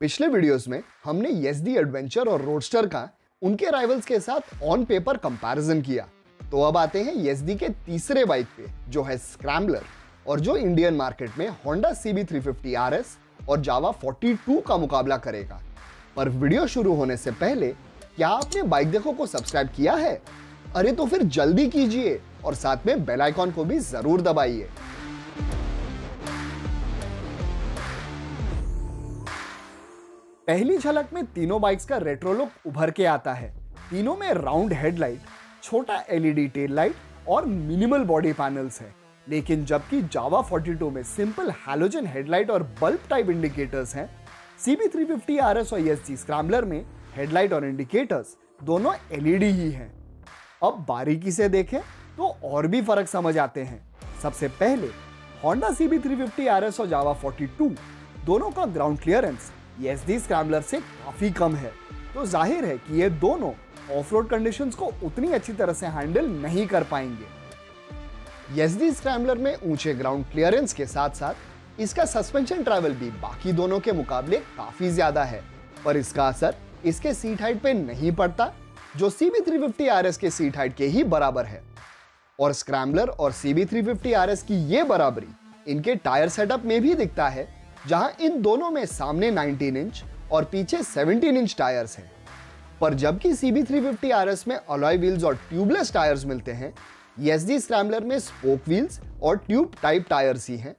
पिछले वीडियोस में हमने YESD एडवेंचर और रोडस्टर का उनके राइवल्स के साथ ऑन पेपर कंपैरिजन किया। तो अब आते हैं YESD के तीसरे बाइक पे जो है स्क्रैम्बलर, और जो इंडियन मार्केट में होंडा CB350 RS और जावा 42 का मुकाबला करेगा। पर वीडियो शुरू होने से पहले क्या आपने बाइक देखो को सब्सक्राइब किया है? अरे तो फिर जल्दी कीजिए और साथ में बेल आइकॉन को भी जरूर दबाइए। पहली झलक में तीनों बाइक्स का रेट्रो लुक उभर के आता है। तीनों में राउंड हेडलाइट, छोटा LED टेल लाइट और मिनिमल बॉडी पैनल्स है। लेकिन जबकि जावा 42 में सिंपल हैलोजन हेडलाइट और बल्ब टाइप इंडिकेटर्स हैं, CB350 RS और YESD स्क्रैम्बलर में हेडलाइट और इंडिकेटर्स दोनों LED ही हैं। अब बारीकी से देखें तो और भी फर्क समझ आते हैं। सबसे पहले होंडा CB350 RS और जावा 42 दोनों का ग्राउंड क्लियरेंस YESD स्क्रैम्बलर से काफी कम है, तो जाहिर है कि ये दोनों ऑफ-रोड कंडीशंस को उतनी अच्छी तरह से हैंडल नहीं कर पाएंगे। YESD स्क्रैम्बलर में ऊंचे ग्राउंड क्लियरेंस के साथ साथ इसका सस्पेंशन ट्रैवल भी बाकी दोनों के मुकाबले काफी ज्यादा है, पर इसका असर इसके सीट हाइट पे नहीं पड़ता जो CB350 RS के सीट हाइट के ही बराबर है। और स्क्रैम्बलर और CB350 RS की ये बराबरी इनके टायर सेटअप में भी दिखता है, जहां इन दोनों में सामने 19 इंच और पीछे 17 इंच टायर्स हैं। पर जबकि CB350 RS में अलॉय व्हील्स और ट्यूबलेस टायर्स मिलते हैं, YESD स्क्रैम्बलर में स्पोक व्हील्स और ट्यूब टाइप टायर्स ही हैं,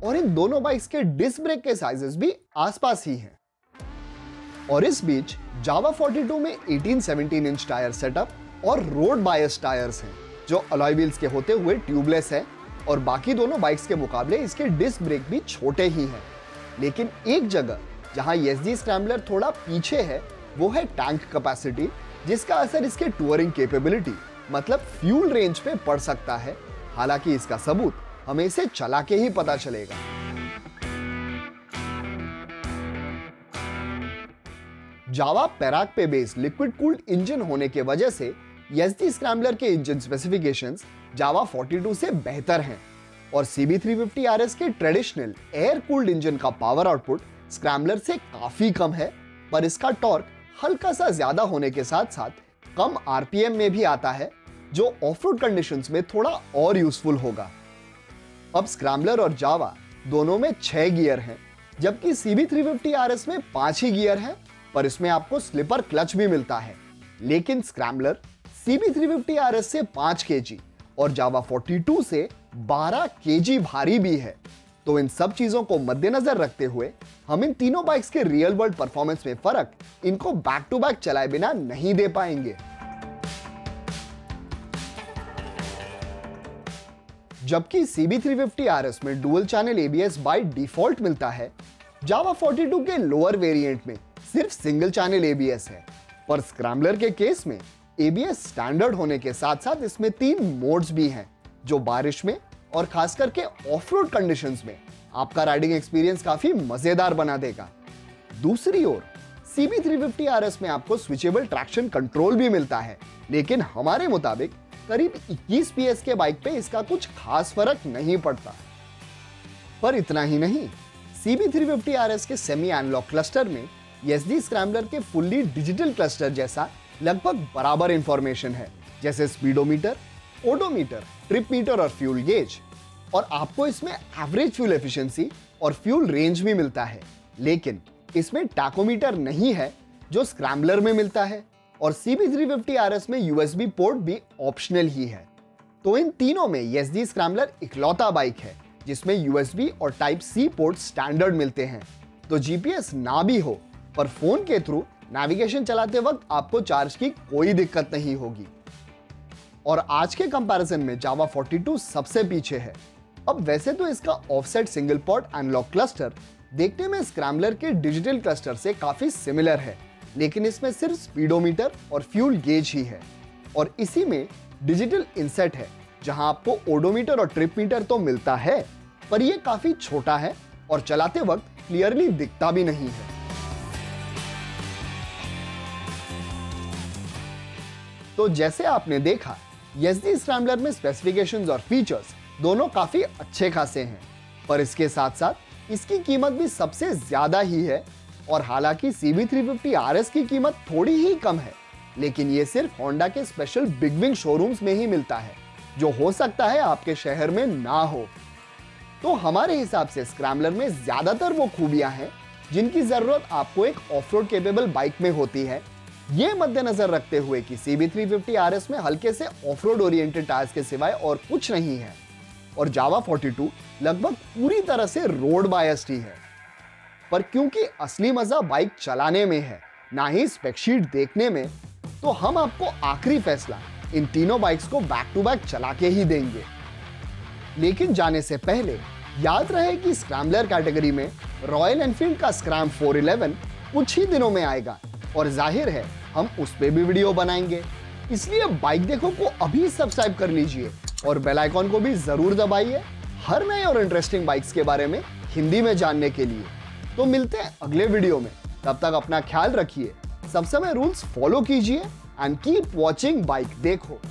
और इन दोनों बाइक्स के डिस्क ब्रेक के साइजेस भी आसपास ही हैं। और इस बीच जावा 42 में 18-17 इंच टायर सेटअप और रोड बायस टायर्स हैं जो अलॉय व्हील्स के होते हुए ट्यूबलेस है, और बाकी दोनों बाइक्स के मुकाबले इसके डिस्क ब्रेक भी छोटे ही हैं। लेकिन एक जगह जहां YESD स्क्रैम्बलर थोड़ा पीछे है वो है टैंक कैपेसिटी, जिसका असर इसके टूरिंग कैपेबिलिटी मतलब फ्यूल रेंज पे पड़ सकता है। हालांकि इसका सबूत हमें इसे चला के ही पता चलेगा। जावा पैराक पे बेस्ड लिक्विड कूल्ड इंजन होने के वजह से YESD स्क्रैम्बलर के इंजन स्पेसिफिकेशंस जावा 42 से बेहतर हैं, और CB350 RS के ट्रेडिशनल एयर कूल्ड इंजन का पावर आउटपुट स्क्रैम्बलर से काफी कम है, पर इसका टॉर्क हल्का सा ज्यादा होने के साथ साथ कम RPM में भी आता है, जो ऑफ-रोड कंडीशंस में थोड़ा और यूजफुल होगा। अब स्क्रैम्बलर और जावा दोनों में 6 गियर हैं, जबकि CB350 RS में 5 ही गियर हैं, पर इसमें आपको स्लिपर क्लच भी मिलता है। लेकिन स्क्रैम्बलर CB350 RS से 5 kg और जावा 42 से 12 kg भारी भी है। तो इन सब चीजों को मद्देनजर रखते हुए हम इन तीनों बाइक्स के रियल वर्ल्ड परफॉर्मेंस में फर्क इनको बैक टू बैक चलाए बिना नहीं दे पाएंगे। जबकि CB350 RS में dual channel ABS by default मिलता है, जावा 42 के लोअर वेरिएंट में सिर्फ सिंगल चैनल ABS है। पर स्क्रैम्बलर के केस में ABS स्टैंडर्ड होने के साथ साथ इसमें 3 मोड्स भी हैं, जो बारिश में और खास करके ऑफ-रोड कंडीशंस में आपका राइडिंग एक्सपीरियंस काफी मजेदार बना देगा। दूसरी ओर CB350 RS में आपको स्विचेबल ट्रैक्शन कंट्रोल भी मिलता है, लेकिन हमारे मुताबिक करीब 21 PS के बाइक पे इसका कुछ खास फर्क नहीं पड़ता। पर इतना ही नहीं, CB350 RS के सेमी एनालॉग क्लस्टर में YESD स्क्रैम्बलर के फुल्ली डिजिटल क्लस्टर जैसा लगभग बराबर इंफॉर्मेशन है, जैसे स्पीडोमीटर, ओडोमीटर, ट्रिप मीटर और फ्यूल गेज। और आपको इसमें एवरेज फ्यूल एफिशिएंसी और फ्यूल रेंज भी मिलता है, लेकिन इसमें टैकोमीटर नहीं है जो स्क्रैम्बलर में मिलता है, और CB350 RS में USB पोर्ट भी ऑप्शनल ही है। तो इन तीनों में YESD स्क्रैम्बलर इकलौता बाइक है जिसमें USB और टाइप C पोर्ट स्टैंडर्ड मिलते हैं। तो GPS ना भी हो, पर फोन के थ्रू नेविगेशन चलाते वक्त आपको चार्ज की कोई दिक्कत नहीं होगी। और आज के कंपैरिजन में जावा 42 सबसे पीछे है। अब वैसे तो इसका offset single port analog cluster देखने में स्क्रैम्बलर के डिजिटल क्लस्टर से काफी सिमिलर है, लेकिन इसमें सिर्फ स्पीडोमीटर और फ्यूल गेज ही है, और इसी में डिजिटल इनसेट है, जहां आपको ओडोमीटर और ट्रिप मीटर तो मिलता है, पर यह काफी छोटा है और चलाते वक्त क्लियरली दिखता भी नहीं है। तो जैसे आपने देखा, YESD स्क्रैम्बलर में स्पेसिफिकेशंस और फीचर्स दोनों काफी अच्छे खासे हैं, पर इसके साथ साथ इसकी कीमत भी सबसे ज्यादा ही है और हालांकि CB350 RS की कीमत थोड़ी ही कम है, लेकिन ये सिर्फ होंडा के स्पेशल बिग विंग शोरूम्स में ही मिलता है, जो हो सकता है आपके शहर में ना हो। तो हमारे हिसाब से स्क्रैम्बलर में ज्यादातर वो खूबियां हैं जिनकी जरूरत आपको एक ऑफ-रोड केपेबल बाइक में होती है। ये मद्देनजर रखते हुए कि CB350 RS में हल्के से ऑफ-रोड ओरिएंटेड टायर्स के सिवाय और कुछ नहीं है, और जावा 42 लगभग पूरी तरह से रोड बायस्ड ही है। पर क्योंकि असली मजा बाइक चलाने में है, ना ही स्पेकशीट देखने में, तो हम आपको आखिरी फैसला इन तीनों बाइक्स को बैक टू बैक चला के ही देंगे। लेकिन जाने से पहले याद रहे कि स्क्रैम्बलर कैटेगरी में रॉयल एनफील्ड का स्क्रैम 411 कुछ ही दिनों में आएगा, और जाहिर है हम उस पे भी वीडियो बनाएंगे। इसलिए बाइक देखो को अभी सब्सक्राइब कर लीजिए और बेल आइकॉन को भी जरूर दबाइए हर नए और इंटरेस्टिंग बाइक्स के बारे में हिंदी में जानने के लिए। तो मिलते हैं अगले वीडियो में, तब तक अपना ख्याल रखिए, सब समय रूल्स फॉलो कीजिए एंड कीप वॉचिंग बाइक देखो।